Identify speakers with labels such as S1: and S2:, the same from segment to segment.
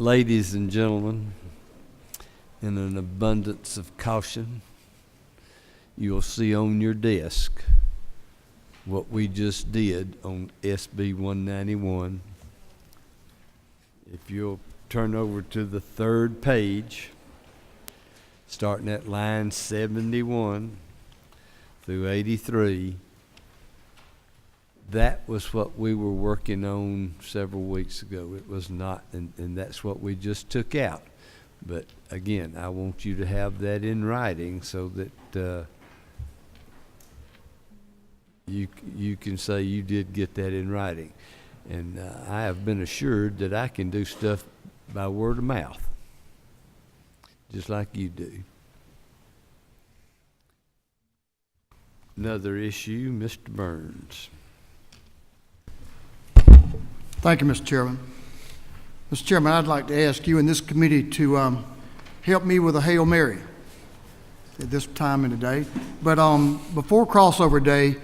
S1: Ladies and gentlemen, in an abundance of caution, you'll see on your desk what we just did on SB 191. If you'll turn over to the third page, starting at line 71 through 83, that was what we were working on several weeks ago. It was not, and that's what we just took out. But again, I want you to have that in writing so that you can say you did get that in writing. And I have been assured that I can do stuff by word of mouth, just like you do. Another issue, Mr. Burns.
S2: Thank you, Mr. Chairman. Mr. Chairman, I'd like to ask you and this committee to help me with a Hail Mary at this time in the day. But before crossover day,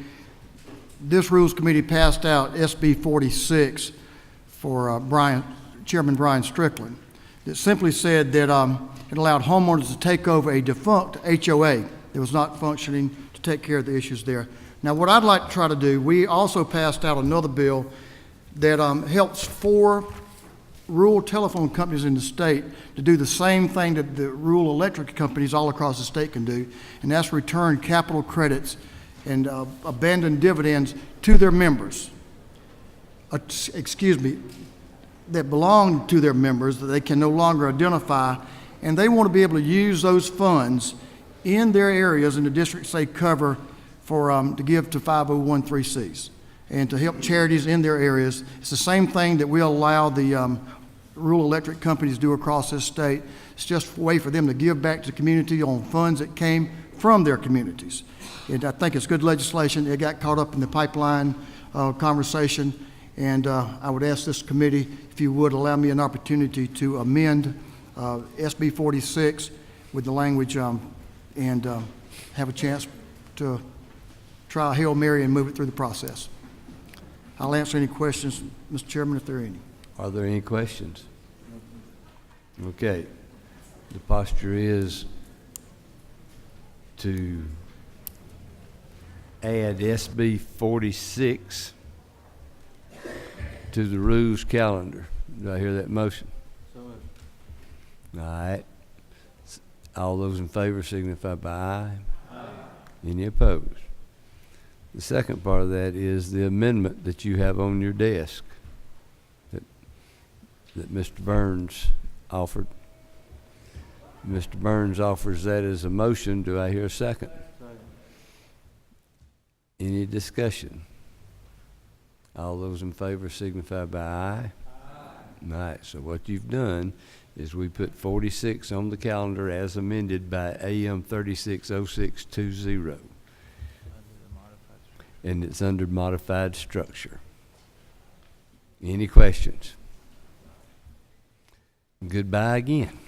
S2: this Rules Committee passed out SB 46 for Chairman Brian Strickland. It simply said that it allowed homeowners to take over a defunct HOA that was not functioning to take care of the issues there. Now, what I'd like to try to do, we also passed out another bill that helps 4 rural telephone companies in the state to do the same thing that the rural electric companies all across the state can do, and that's return capital credits and abandon dividends to their members. That belong to their members that they can no longer identify, and they want to be able to use those funds in their areas in the districts they cover for to give to 501(c)(3)s and to help charities in their areas. It's the same thing that we allow the rural electric companies to do across this state. It's just a way for them to give back to the community on funds that came from their communities. And I think it's good legislation. It got caught up in the pipeline conversation, and I would ask this committee if you would allow me an opportunity to amend SB 46 with the language and have a chance to try a Hail Mary and move it through the process. I'll answer any questions, Mr. Chairman, if there are any.
S1: Are there any questions? Okay. The posture is to add SB 46 to the rules calendar. Do I hear that motion? So moved. All right. All those in favor signify by aye. Aye. Any opposed? The second part of that is the amendment that you have on your desk that Mr. Burns offered. Mr. Burns offers that as a motion. Do I hear a second? Second. Any discussion? All those in favor signify by aye. Aye. All right, so what you've done is we put 46 on the calendar as amended by AM 360620. And it's under modified structure. Any questions? Goodbye again.